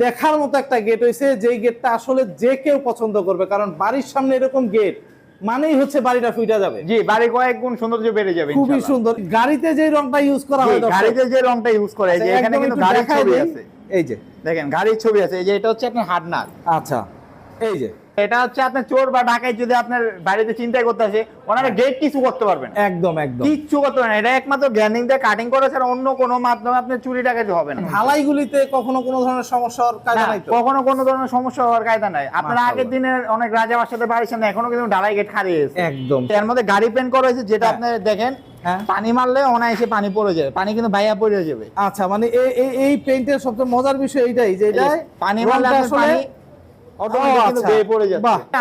দেখার মতো একটা গেট হয়েছে, যেই গেটটা আসলে যে কেউ পছন্দ করবে, কারণ বাড়ির সামনে এরকম গেট মানেই হচ্ছে বাড়িটা ফুইটা যাবে। জি, বাড়ি কয়েক গুণ সৌন্দর্য বেড়ে যাবে। খুবই সুন্দর। গাড়িতে যে রংটা ইউজ করা হয়, গাড়িতে যে রংটা ইউজ করা হয়, এখানে কিন্তু গাড়ির ছবি আছে। এই যে দেখেন গাড়ির ছবি আছে। এই যে এটা হচ্ছে আপনার হাডনার। আচ্ছা, এই যে এটা হচ্ছে আপনার চোর বা ডাকাত যদি আপনার বাড়িতে চিন্তা করতে আসে, ওনারা গেট কিছু করতে পারবেন একদম একদম কিচ্ছু করতে পারবেন। এটা একমাত্র গ্যান্ডিং দিয়ে কাটিং করা ছাড়া অন্য কোনো মাধ্যমে আপনি চুরি ডাকাতি হবে না। ঢালাইগুলিতে কখনো কোনো ধরনের সমস্যার কায়দা নাই তো? কখনো কোনো ধরনের সমস্যা হওয়ার কায়দা নাই। আপনার আগের দিনের অনেক রাজা বাসাতে বাড়ির সামনে এখনো কিন্তু ঢালাই গেট খারিয়ে গেছে একদম। এর মধ্যে গাড়ি পেন্ট করা হয়েছে, যেটা আপনি দেখেন পানি মারলে অনায়াসে পানি পড়ে যাবে, পানি কিন্তু ভাইয়া পড়ে যাবে। আচ্ছা, মানে এই পেইন্টের সবচেয়ে মজার বিষয় এইটাই যে এটা পানি মারলে পানি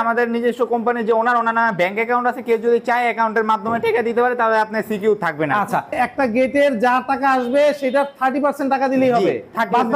আমাদের নিজস্ব কোম্পানি যে ওনার ব্যাংক অ্যাকাউন্ট আছে, কেউ যদি চায় অ্যাকাউন্টের মাধ্যমে টাকা দিতে পারে, তাহলে আপনি সিকিউর থাকবে না। আচ্ছা, একটা গেটের যা টাকা আসবে সেটা 30% টাকা দিলেই হবে, বাদ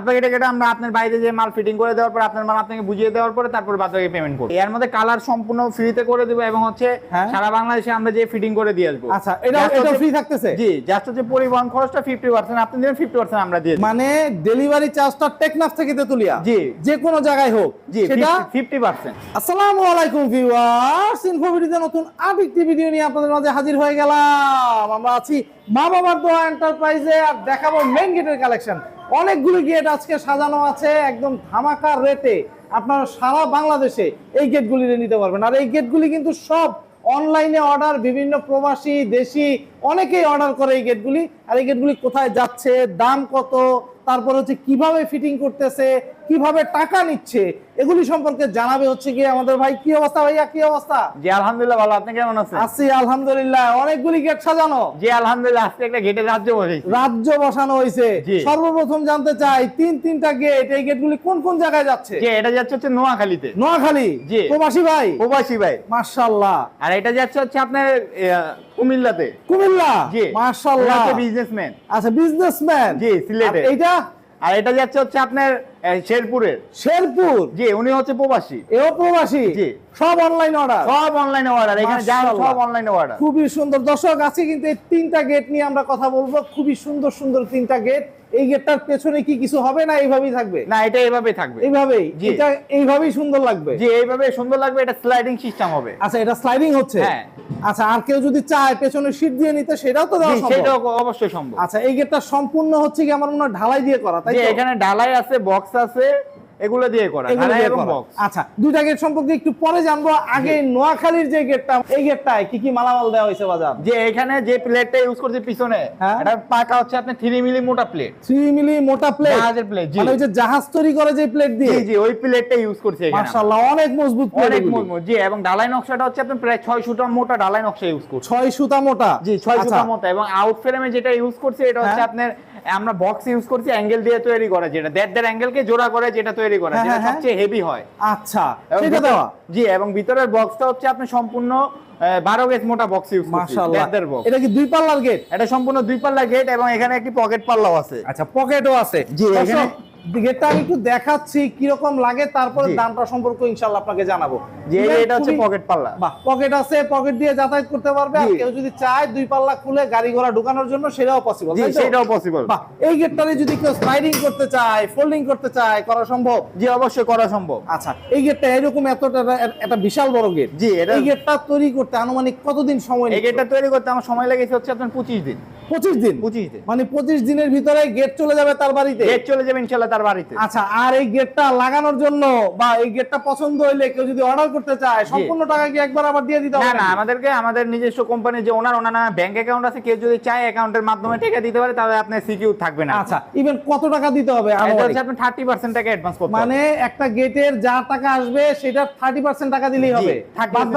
বাকি টাকাটা আমরা আপনার বাইরে যে মাল ফিটিং করে দেওয়ার পর আপনার মাল আপনাকে বুঝিয়ে দেওয়ার পরে তারপর বাদ বাকি পেমেন্ট করব। এর মধ্যে কালার সম্পূর্ণ ফ্রিতে করে দেব এবং হচ্ছে সারা বাংলাদেশে আমরা যে ফিটিং করে দিয়ে আসবো। আচ্ছা, এটা ফ্রি থাকতেছে? জি, জাস্ট হচ্ছে পরিবহন খরচটা 50% আপনি দিবেন, 50% আমরা দিয়ে দেব। মানে ডেলিভারি চার্জটা টেকনাফ থেকে তেতুলিয়া জি যে কোনো জায়গায় হোক, জি, সেটা 50%। আসসালামু আলাইকুম ভিউয়ার্স, ইনফোভিডিওতে নতুন আরেকটি ভিডিও নিয়ে আপনাদের মাঝে হাজির হয়ে গেলাম। আমরা আছি মা বাবার দোয়া এন্টারপ্রাইজে আর দেখাবো মেইন গেটের কালেকশন। অনেকগুলো গেট আজকে সাজানো আছে একদম ধামাকা রেটে। আপনারা সারা বাংলাদেশে এই গেটগুলি নিতে পারবেন। আর এই গেটগুলি কিন্তু সব অনলাইনে অর্ডার, বিভিন্ন প্রবাসী দেশি অনেকেই অর্ডার করে এই গেটগুলি। আর এই গেটগুলি কোথায় যাচ্ছে, দাম কত, তারপর হচ্ছে কিভাবে ফিটিং করতেছে, কিভাবে টাকা নিচ্ছে, এগুলি সম্পর্কে জানাবে হচ্ছে কি আমাদের ভাই। কি অবস্থা ভাইয়া, কি অবস্থা? জি আলহামদুলিল্লাহ ভালো, আপনি কেমন আছেন? আছি আলহামদুলিল্লাহ। অনেকগুলি গেট সাজানো? জি আলহামদুলিল্লাহ, আজকে একটা গেটের রাজ্য বসানো হয়েছে। সর্বপ্রথম জানতে চাই তিনটা গেট, এই গেটগুলি কোন কোন জায়গায় যাচ্ছে? জি, এটা যাচ্ছে হচ্ছে নোয়াখালীতে। নোয়াখালী? জি। প্রবাসী ভাই মাশাআল্লাহ। আর এটা যাচ্ছে হচ্ছে আপনার কুমিল্লাতে। কুমিল্লা? জি মাশাআল্লাহ। বিজনেসম্যান। আচ্ছা, বিজনেসম্যান। জি, সিলেটে। আর এটা যাচ্ছে হচ্ছে আপনার শেরপুর। জি, উনি হচ্ছে প্রবাসী। এও প্রবাসী? জি। সব অনলাইন অর্ডার? সব অনলাইন অর্ডার, এখানে যা সব অনলাইন অর্ডার। খুবই সুন্দর। দর্শক আছে কিন্তু এই তিনটা গেট নিয়ে আমরা কথা বলবো। খুবই সুন্দর সুন্দর তিনটা গেট। এই গেটটার পেছনে কি কিছু হবে না এইভাবেই থাকবে? না, এটা এইভাবেই থাকবে। এইভাবেই? এটা এইভাবেই সুন্দর লাগবে? জি, এইভাবেই সুন্দর লাগবে। এটা স্লাইডিং সিস্টেম হবে। আচ্ছা, এটা স্লাইডিং হচ্ছে? হ্যাঁ। আচ্ছা, আর কেউ যদি চায় পেছনে সিট দিয়ে নিতে, সেটাও তো দেওয়া সম্ভব? সেটাও অবশ্যই সম্ভব। আচ্ছা, এই গেটটা সম্পূর্ণ হচ্ছে কি আমার মনে হয় ঢালাই দিয়ে করা, তাই তো? এখানে ঢালাই আছে, বক্স আছে, এগুলো দিয়ে করা, ঢালাই এবং বক্স। আচ্ছা, দুইটা গেট সম্পর্কে একটু পরে জানবো। আগে নোয়াখালীর যে গেটটা, এই গেটটায় কি কি মালামাল দেওয়া হয়েছে বাজার? যে এখানে যে প্লেটটা ইউজ করছে পিছনে, এটা পাকা হচ্ছে আপনি 3 মিলি মোটা প্লেট। 3 মিলি মোটা প্লেট? জাহাজের প্লেট। জি, মানে ওই যে জাহাজ তৈরি করে যে প্লেট দিয়ে? জি, ওই প্লেটটা ইউজ করছে এখানে। মাশাআল্লাহ, অনেক মজবুত প্লেট। অনেক মজবুত। জি, এবং ঢালাই নকশাটা হচ্ছে আপনি প্রায় 6 সুতা মোটা ঢালাই নকশা ইউজ করছে। 6 সুতা মোটা? জি, 6 সুতা মোটা। এবং আউট ফ্রেমে যেটা ইউজ করছে এটা হচ্ছে আপনার আমরা বক্স ইউজ করছি অ্যাঙ্গেল দিয়ে তৈরি করা, যেটা দেড় অ্যাঙ্গেলকে জোড়া করে যেটা তৈরি করা, যেটা সবচেয়ে হেভি হয়। আচ্ছা, সেটা দেওয়া? জি, এবং ভিতরের বক্সটা হচ্ছে আপনি সম্পূর্ণ 12 গেজ মোটা বক্স ইউজ করছি। মাশাআল্লাহ। এটা কি দুই পাল্লার গেট? এটা সম্পূর্ণ দুই পাল্লার গেট এবং এখানে একটি পকেট পাল্লাও আছে। আচ্ছা, পকেটও আছে? জি, এখানে গেটটা আমি একটু দেখাচ্ছি কিরকম লাগে, তারপরে দামটা সম্পর্কে ইনশাআল্লাহ আপনাকে জানাবো। যে এটা হচ্ছে পকেট পাল্লা। বাহ, পকেট আছে, পকেট দিয়ে যাতায়াত করতে পারবে। আর কেউ যদি চায় দুই পাল্লা খুলে গাড়ি ঘোড়া ঢোকানোর জন্য, সেটাও পসিবল। জি, সেটাও পসিবল। বাহ, এই গেটটারে যদি কেউ স্লাইডিং করতে চায়, ফোল্ডিং করতে চায়, করা সম্ভব? জি, অবশ্যই করা সম্ভব। আচ্ছা, এই গেটটা এরকম এতটা একটা বিশাল বড় গেট। জি, এই গেটটা তৈরি করতে আনুমানিক কতদিন সময়? এই গেটটা তৈরি করতে আমার সময় লেগেছে হচ্ছে আপনার 25 দিন। 25 দিন? 25 দিন। মানে 25 দিনের ভিতরে গেট চলে যাবে তার বাড়িতে? গেট চলে যাবে ইনশাআল্লাহ তার বাড়িতে। আচ্ছা, আর এই গেটটা লাগানোর জন্য বা এই গেটটা পছন্দ হইলে কেউ যদি অর্ডার করতে চায়, সম্পূর্ণ টাকা কি একবার আবার দিয়ে দিতে হবে? না, আমাদের নিজস্ব কোম্পানি যে ওনার ব্যাংক অ্যাকাউন্ট আছে, কেউ যদি চায় অ্যাকাউন্টের মাধ্যমে টাকা দিতে পারে, তাহলে আপনি সিকিউর থাকবে না। আচ্ছা, ইভেন কত টাকা দিতে হবে? এটা হচ্ছে আপনি 30% টাকা অ্যাডভান্স করতে হবে। মানে একটা গেটের যা টাকা আসবে সেটা 30% টাকা দিলেই হবে? বাদ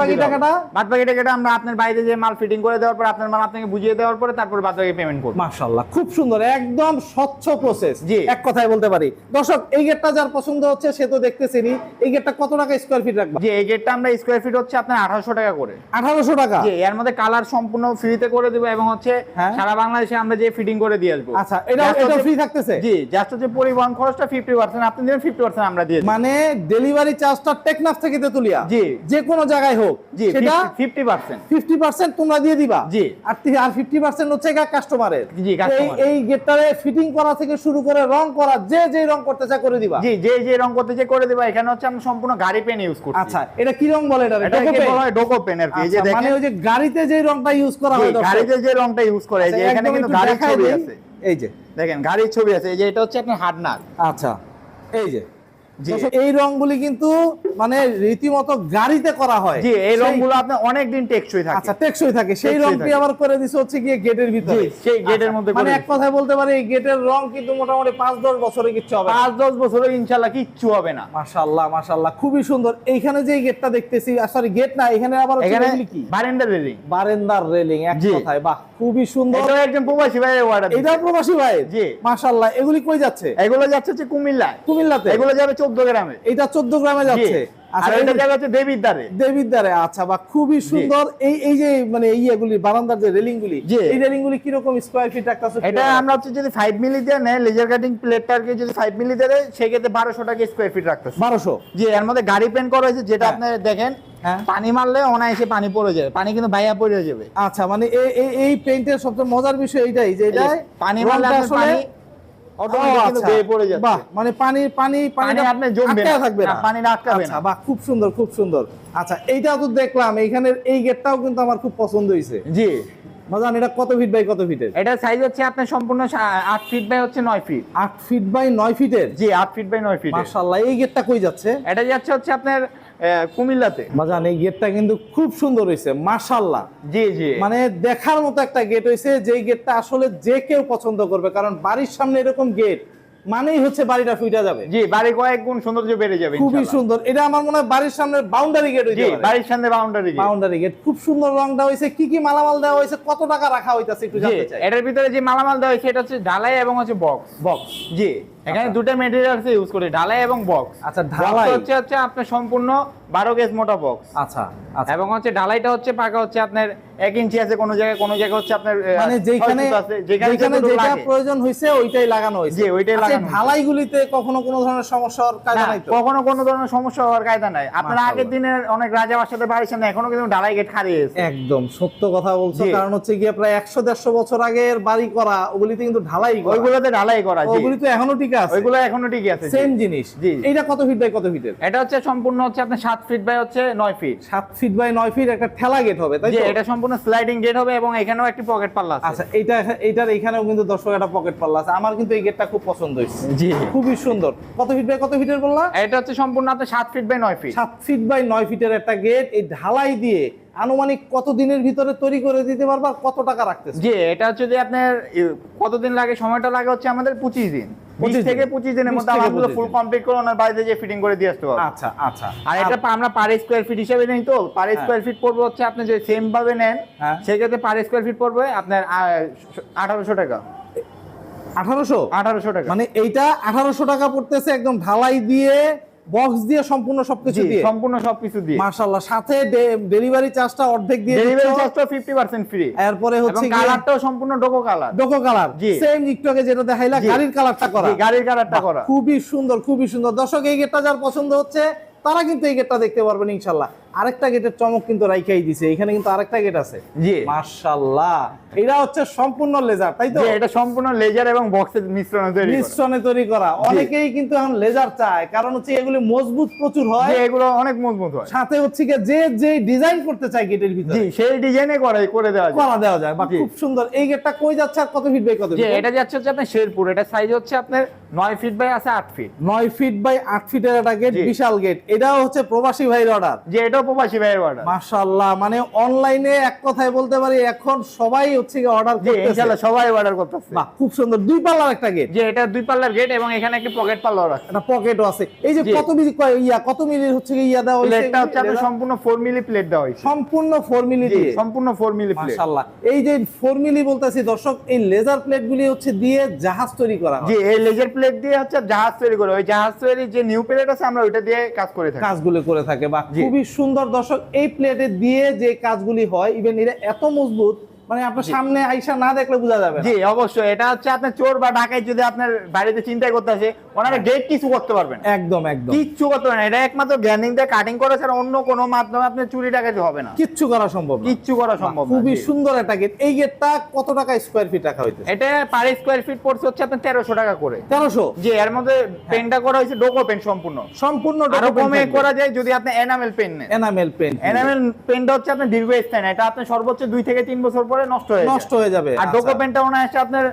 বাকি টাকাটা আমরা আপনার বাইরে যে মাল ফিটিং করে দেওয়ার পর আপনার মাল আপনাকে বুঝিয়ে দেওয়ার পরে তারপর বাদ বাকি পেমেন্ট করব। মাশাআল্লাহ, খুব সুন্দর, একদম স্বচ্ছ প্রসেস। জি, এক কথায় বলতে পারি। দর্শক, এই গেটটা যার পছন্দ হচ্ছে সে তো দেখতেছেনই। এই গেটটা কত টাকা স্কয়ার ফিট রাখবা? জি, এই গেটটা আমরা স্কয়ার ফিট হচ্ছে আপনার 1800 টাকা করে। 1800 টাকা? জি, এর মধ্যে কালার সম্পূর্ণ ফ্রিতে করে দেব এবং হচ্ছে হ্যাঁ। সারা বাংলাদেশে আমরা যে ফিটিং করে দিয়ে আসবো। আচ্ছা, এটা ফ্রি থাকতেছে? জি, জাস্ট হচ্ছে পরিবহন খরচটা 50% আপনি দিবেন, 50% আমরা দিয়ে দেব। মানে ডেলিভারি চার্জটা টেকনাফ থেকে তেতুলিয়া জি, যে কোনো জায়গায় হোক জি, সেটা 50% 50% তোমরা দিয়ে দিবা? জি। আর 50% হচ্ছে কাস্টমারের। জি, কাস্টমার। এই গেটটারে ফিটিং করা থেকে শুরু করে রং করা, যে রং করতে চায় করে দিবা? জি, যে রং করতে চাই করে দেব। এখানে হচ্ছে আমরা সম্পূর্ণ গাড়ি পেন ইউজ করছি। আচ্ছা, এটা কি রং বলে? এটাকে বলা হয় ডোকো পেন আর কি। এই যে আচ্ছা, মানে দেখেন ওই যে গাড়িতে যে রংটা ইউজ করা হয় দর্শক। গাড়িতে যে রংটা ইউজ করে, এই যে আচ্ছা, এখানে একদম কিন্তু একটু গাড়ির দেখাই ছবি দেই। আছে। এই যে দেখেন গাড়ির ছবি আছে। এই যে এটা হচ্ছে আপনার হাডনার। আচ্ছা, এই যে জি। দর্শক, এই রংগুলি কিন্তু মানে রীতিমতো গাড়িতে করা হয়। জি, এই সেই- রংগুলো আপনার অনেক দিন টেকসই থাকে। আচ্ছা, টেকসই থাকে। সেই টেকসই রংটি থাকে। আবার করে দিছে হচ্ছে গিয়ে গেটের ভিতরে। জি, সেই গেটের আচ্ছা, মধ্যে মানে করে এক কথায় বলতে পারি এই গেটের রং কিন্তু মোটামুটি 5-10 বছরে কিচ্ছু হবে না। 5-10 বছরে ইনশাআল্লাহ কিচ্ছু হবে না। মাশাআল্লাহ, মাশাআল্লাহ, খুবই সুন্দর। এইখানে যে গেটটা দেখতেছি, সরি গেট না, এখানে আবার হচ্ছে এখানে এগুলি কি? বারান্দা রেলিং। বারান্দার রেলিং। এক জি। কথায় বাহ, খুবই সুন্দর। এটা একজন প্রবাসী ভাই অর্ডার দিয়েছে। এটা প্রবাসী ভাই? জি। মাশাআল্লাহ, এগুলি কই যাচ্ছে? এগুলো যাচ্ছে হচ্ছে কুমিল্লায়। কুমিল্লাতে? এগুলো যাবে 14 গ্রামে। এটা 14 গ্রামে যাচ্ছে। জি। আর এটা যাবে হচ্ছে দেবিদ্বারে। দেবিদ্বারে। আচ্ছা, বা খুবই সুন্দর। এই যে মানে এইগুলি বারান্দার যে রেলিং গুলি, জি। এই রেলিং গুলি কি রকম স্কয়ার ফিট রাখতেছে? এটা আমরা হচ্ছে যদি 5 মিলি দিয়ে নেয়, লেজার কাটিং প্লেটটাকে যদি 5 মিলি দিয়ে দেয়, সেক্ষেত্রে 1200 টাকা স্কয়ার ফিট রাখতেছে। 1200? জি, এর মধ্যে গাড়ি পেন করা হয়েছে, যেটা হ্যাঁ। আপনি দেখেন হ্যাঁ। পানি মারলে অনায়াসে পানি পড়ে যাবে, পানি কিন্তু বাইয়া পড়ে যাবে। আচ্ছা, মানে এই পেইন্টের সবচেয়ে মজার বিষয় এইটাই যে এটা পানি মারলে রংটা আপনার পানি অটোমেটিক কিন্তু বেয়ে পড়ে যাচ্ছে। বাহ, মানে পানি আপনি জমবে আটকায় না। থাকবে না, না, পানি আটকাবে আচ্ছা, না। বাহ, খুব সুন্দর, খুব সুন্দর। আচ্ছা, এইটা তো দেখলাম, এইখানের এই গেটটাও কিন্তু আমার খুব পছন্দ হয়েছে। জি, মজান, এটা কত ফিট বাই কত ফিটের? এটা সাইজ হচ্ছে আপনার সম্পূর্ণ 8 ফিট বাই হচ্ছে 9 ফিট। 8 ফিট বাই 9 ফিটের? জি, 8 ফিট বাই 9 ফিট। মাশাআল্লাহ, এই গেটটা কই যাচ্ছে? এটা যাচ্ছে হচ্ছে আপনার কুমিল্লাতে। মজান, এই গেটটা কিন্তু খুব সুন্দর হয়েছে, মাশাআল্লাহ। জি, জি, মানে দেখার মতো একটা গেট হয়েছে, যেই গেটটা আসলে যে কেউ পছন্দ করবে, কারণ বাড়ির সামনে এরকম গেট মানেই হচ্ছে বাড়িটা ফুইটা যাবে। জি, বাড়ি কয়েক গুণ সৌন্দর্য বেড়ে যাবে খুবই ইনশাআল্লাহ। সুন্দর। এটা আমার মনে হয় বাড়ির সামনে বাউন্ডারি গেট জি, হইতে পারে। বাড়ির সামনে বাউন্ডারি গেট। বাউন্ডারি গেট, খুব সুন্দর রংটা হয়েছে। কি কি মালামাল দেওয়া হয়েছে, কত টাকা রাখা হইতাছে একটু জি, জানতে চাই। এটার ভিতরে যে মালামাল দেওয়া হয়েছে এটা হচ্ছে ঢালাই এবং হচ্ছে বক্স। বক্স? জি, এখানে দুটো ম্যাটেরিয়ালস ইউজ করে, ঢালাই এবং বক্স। আচ্ছা, ঢালাই ঢালাই হচ্ছে আপনার সম্পূর্ণ 12 গেজ মোটা বক্স। আচ্ছা, আচ্ছা, এবং হচ্ছে ঢালাইটা হচ্ছে পাকা হচ্ছে আপনার 1 ইঞ্চি আছে, কোন জায়গায় হচ্ছে আপনার মানে যেখানে 6 আছে, যেখানে যেটা লাগে। প্রয়োজন হয়েছে ওইটাই লাগানো হয়েছে। জি, ওইটাই আচ্ছা, লাগানো হয়েছে। ঢালাইগুলিতে কখনো কোনো ধরনের সমস্যা হওয়ার কায়দা না, নাই তো? কখনো কোনো ধরনের সমস্যা হওয়ার কায়দা নাই। আপনারা মাশাআল্লাহ। আগের দিনের অনেক রাজা বাসাতে বাড়ির সামনে এখনো কিন্তু ঢালাই গেট খাড়িয়ে আছে। একদম সত্য কথা বলছো, জি। কারণ হচ্ছে গিয়ে প্রায় 100-150 বছর আগের বাড়ি করা, ওগুলিতে কিন্তু ঢালাই করা। ওইগুলোতে ঢালাই করা। জি, ওগুলি তো এখনো ঠিক আছে, ওইগুলো এখনো ঠিকই আছে। জি। সেম জিনিস। জি। এইটা কত ফিট বাই কত ফিটের? এটা হচ্ছে সম্পূর্ণ হচ্ছে আপনার 7 ফিট বাই হচ্ছে 9 ফিট। 7 ফিট বাই 9 ফিট একটা ঠেলা গেট হবে, তাই জি, তো? এটা সম্পূর্ণ স্লাইডিং গেট হবে এবং এখানেও একটি পকেট পাল্লা আছে। আচ্ছা, এইটার এখানেও কিন্তু দর্শক একটা পকেট পাল্লা আছে। আমার কিন্তু এই গেটটা খুব পছন্দ হয়েছে। জি, খুবই সুন্দর। কত ফিট বাই কত ফিটের বললা? এটা হচ্ছে সম্পূর্ণ আপনার 7 feet by 9 feet. 7 feet by 9 ফিটের একটা গেট, এই ঢালাই দিয়ে আনুমানিক কত দিনের ভিতরে তৈরি করে দিতে পারবা, আর কত টাকা রাখতেছে? জি, এটা হচ্ছে যে আপনার কতদিন লাগে, সময়টা লাগে হচ্ছে আমাদের 25 দিন। 20 থেকে 25 দিনের 20 মধ্যে থেকে আলহামদুলিল্লাহ 25 ফুল দিন। কমপ্লিট করে ওনার বাড়িতে যে ফিটিং করে দিয়ে আসতে পারবো। আচ্ছা, আচ্ছা। আর এটা আমরা পার স্কয়ার ফিট হিসেবে নেই তো, পার হ্যাঁ। স্কয়ার ফিট পড়বে হচ্ছে আপনি যদি সেম ভাবে নেন, হ্যাঁ। সেক্ষেত্রে পার স্কয়ার ফিট পড়বে আপনার 1800 টাকা। 1800 টাকা। মানে এইটা 1800 টাকা পড়তেছে একদম ঢালাই দিয়ে, বক্স দিয়ে, সম্পূর্ণ সবকিছু জি, দিয়ে। সম্পূর্ণ সবকিছু দিয়ে। মাশাআল্লাহ, সাথে ডেলিভারি চার্জটা অর্ধেক দিয়ে ডেলিভারি দিচ্ছ। চার্জটা 50% ফ্রি। এরপরে এবং হচ্ছে কালারটাও সম্পূর্ণ ডোকো কালার। ডোকো কালার, জি। সেম একটু আগে যেটা দেখাইলা, জি। গাড়ির কালারটা করা। জি, গাড়ির কালারটা করা। খুবই সুন্দর, খুবই সুন্দর। দর্শক, এই গেটটা যার পছন্দ হচ্ছে তারা কিন্তু এই গেটটা দেখতে পারবেন ইনশাআল্লাহ। আরেকটা গেটের চমক কিন্তু রাইখাই দিছে, এখানে কিন্তু আরেকটা গেট আছে। জি, মাশাআল্লাহ, এটা হচ্ছে সম্পূর্ণ লেজার, তাই তো? জি, এটা সম্পূর্ণ লেজার এবং বক্সের মিশ্রণে তৈরি করা। মিশ্রণে তৈরি করা। অনেকেই কিন্তু এখন লেজার চায়, কারণ হচ্ছে এগুলি মজবুত প্রচুর হয়, জি, এগুলো অনেক মজবুত হয়। সাথে হচ্ছে কি যে ডিজাইন করতে চায় গেটের ভিতরে জি, সেই ডিজাইনে করে দেওয়া যায়। করা দেওয়া যায়। বা জি। খুব সুন্দর। এই গেটটা কই যাচ্ছে আর কত ফিট বাই কত জি, ফিট? এটা যাচ্ছে হচ্ছে আপনার শেরপুর। এটা সাইজ হচ্ছে আপনার 9 ফিট বাই আছে 8 ফিট। 9 ফিট বাই 8 ফিটের একটা গেট, জি। বিশাল গেট। এটাও হচ্ছে প্রবাসী ভাইয়ের অর্ডার। যে এটাও এটাও প্রবাসী ভাইয়ের অর্ডার। মাশাআল্লাহ, মানে অনলাইনে এক কথায় বলতে পারি এখন সবাই হচ্ছে অর্ডার জি করতেছে। ইনশাআল্লাহ সবাই অর্ডার করতেছে। বাহ, খুব সুন্দর, 2 পাল্লার একটা গেট। যে এটা 2 পাল্লার গেট এবং এখানে একটা পকেট পাল্লাও আছে। একটা পকেটও আছে। এই যে জি। কত মিলি কত মিলির হচ্ছে ইয়া দেওয়া হইছে? প্লেটটা হচ্ছে আপনার সম্পূর্ণ 4 মিলি প্লেট দেওয়া হয়েছে। সম্পূর্ণ 4 মিলি জি দিয়ে। সম্পূর্ণ 4 মিলি প্লেট। মাশাআল্লাহ, এই যে 4 মিলি বলতাছি দর্শক, এই লেজার প্লেটগুলি হচ্ছে দিয়ে জাহাজ তৈরি করা হয়। জি এই লেজার প্লেট দিয়ে হচ্ছে জাহাজ তৈরি করে, ওই জাহাজ তৈরি যে নিউ প্লেট আছে আমরা ওইটা দিয়ে কাজ করে থাকি। কাজগুলো করে থাকে। বা জি। খুবই সুন্দর দর্শক, এই প্লেটে দিয়ে যে কাজগুলি হয় ইভেন এটা এত মজবুত, মানে আপনার সামনে আইসা না দেখলে বোঝা যাবে না। জি অবশ্যই, এটা হচ্ছে আপনার চোর বা ডাকাত যদি আপনার বাড়িতে চিন্তাই করতে আসে, ওনারা গেট কিছু করতে পারবেন না। একদম একদম কিচ্ছু করতে পারবেন না। এটা একমাত্র গ্যানিং দিয়ে কাটিং করা ছাড়া অন্য কোনো মাধ্যমে আপনি চুরি ডাকাতি হবে না। কিচ্ছু করা সম্ভব না। কিচ্ছু করা সম্ভব না। খুবই জি। সুন্দর একটা গেট। এই গেটটা কত টাকা স্কয়ার ফিট রাখা হইতেছে? এটা পার স্কয়ার ফিট পড়ছে হচ্ছে আপনার 1300 টাকা করে। 1300? জি এর মধ্যে পেনটা করা হয়েছে ডোকো পেন সম্পূর্ণ। সম্পূর্ণ আরো document কমে থাকবে। করা যায় যদি আপনি এনামেল পেন নেন। Enamel pen. এনামেল পেনটা হচ্ছে আপনার দীর্ঘস্থায়ী না, এটা আপনার সর্বোচ্চ 2 থেকে 3 বছর পরে নষ্ট হয়ে যায়। নষ্ট হয়ে যাবে। আর আচ্ছা। ডোকো পেনটা মনে হয় আপনার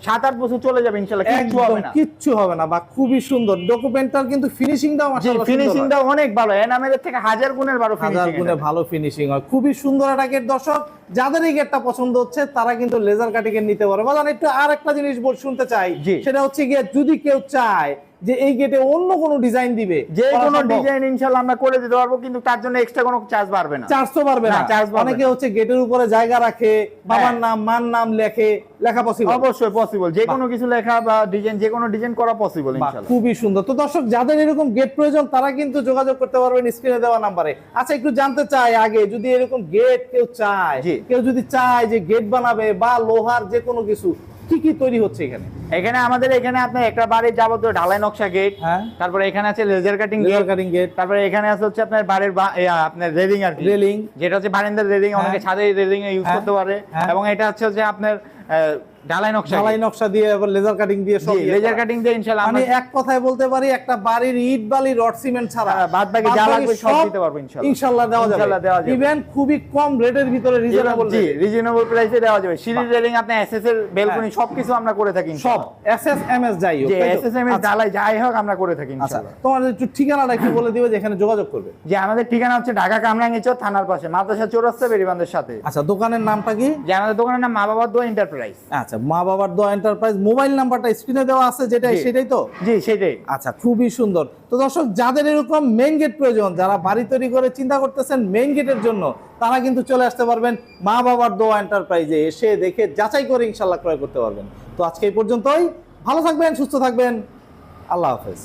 7-8 বছর চলে যাবে ইনশাআল্লাহ, কিচ্ছু একদম হবে না। কিচ্ছু হবে না। বা খুবই সুন্দর ডকুমেন্টটার কিন্তু ফিনিশিংটাও জি মাশাআল্লাহ ফিনিশিংটা অনেক ভালো, এনামেলের থেকে 1000 গুণের ভালো হাজার ফিনিশিং। গুণে ভালো ফিনিশিং হয়। খুবই সুন্দর একটা গেট দর্শক, যাদের এই গেটটা পছন্দ হচ্ছে তারা কিন্তু লেজার কাটিং এর নিতে পারে। বাজান একটু আর একটা জিনিস শুনতে চাই, জি। সেটা হচ্ছে গিয়ে যদি কেউ চায় যে এই গেটে অন্য কোনো ডিজাইন দিবে, যে কোনো ডিজাইন ইনশাআল্লাহ আমরা করে দিতে পারবো, কিন্তু তার জন্য এক্সট্রা কোনো চার্জ বাড়বে না। চার্জ তো পারবে না। না, charge বাড়বে অনেকে না। হচ্ছে গেটের উপরে জায়গা রাখে, বাবার নাম মার নাম লেখা পসিবল? অবশ্যই পসিবল, যে কোনো কিছু লেখা বা ডিজাইন, যে কোনো ডিজাইন করা পসিবল ইনশাআল্লাহ। খুবই সুন্দর। তো দর্শক যাদের এরকম গেট প্রয়োজন তারা কিন্তু যোগাযোগ করতে পারবেন স্ক্রিনে দেওয়া নাম্বারে। আচ্ছা একটু জানতে চাই আগে, যদি এরকম গেট কেউ চায়, জি। কেউ যদি চায় যে গেট বানাবে বা লোহার যে কোনো কিছু, কি কি তৈরি হচ্ছে এখানে? এখানে আমাদের এখানে আপনার একটা বাড়ির যাবতীয় ঢালাই নকশা গেট, হ্যাঁ। তারপরে এখানে আছে laser cutting laser gate, cutting gate, তারপরে এখানে আছে হচ্ছে আপনার বাড়ির আপনার রেলিং আর কি, রেলিং, যেটা হচ্ছে বারান্দার রেলিং, অনেকে হ্যাঁ। ছাদে রেলিং এ ইউজ হ্যাঁ। করতে পারে। হ্যাঁ। এবং এটা হচ্ছে যে আপনার ঢালাই নকশা ঢালাই নকশা দিয়ে আবার লেজার কাটিং দিয়ে সব ইয়ে লেজার করা। কাটিং দিয়ে ইনশাআল্লাহ মানে আমরা এক কথায় বলতে পারি একটা বাড়ির ইট বালি রড সিমেন্ট ছাড়া বাদ বাকি যা লাগবে সব দিতে পারবো ইনশাআল্লাহ দেওয়া ইনশাআল্লাহ দেওয়া যাবে। যাবে। ইভেন খুবই কম রেটের ভিতরে রিজনেবল জি রিজনেবল প্রাইসে দেওয়া যাবে। সিঁড়ির রেলিং আপনি এসএস এর বেলকনি সবকিছু আমরা করে থাকি সব ইনশাআল্লাহ। এসএস এমএস যাই হোক, যে তাই তো? এসএসএম এর আচ্ছা, ঢালাই যাই হোক আমরা করে থাকি আচ্ছা ইনশাআল্লাহ। তোমার একটু ঠিকানাটা একটু বলে দিবে যে এখানে যোগাযোগ করবে। যে আমাদের ঠিকানা হচ্ছে ঢাকা কামরাঙ্গীরচর থানার পাশে মাদ্রাসা চৌরাস্তা বেরিবান্ধের সাথে। আচ্ছা দোকানের নামটা কি? যে আমাদের দোকানের নাম মা বাবার দোয়া এন্টারপ্রাইজ। আচ্ছা মা বাবার দোয়া এন্টারপ্রাইজ। মোবাইল নাম্বারটা স্ক্রিনে দেওয়া আছে যেটাই, জি। সেটাই তো? জি সেটাই। আচ্ছা খুবই সুন্দর। তো দর্শক যাদের এরকম মেইন গেট প্রয়োজন, যারা বাড়ি তৈরি করে চিন্তা করতেছেন মেইন গেটের জন্য, তারা কিন্তু চলে আসতে পারবেন মা বাবার দোয়া এন্টারপ্রাইজে, এসে দেখে যাচাই করে ইনশাআল্লাহ ক্রয় করতে পারবেন। তো আজকে এই পর্যন্তই। ভালো থাকবেন, সুস্থ থাকবেন, আল্লাহ হাফেজ।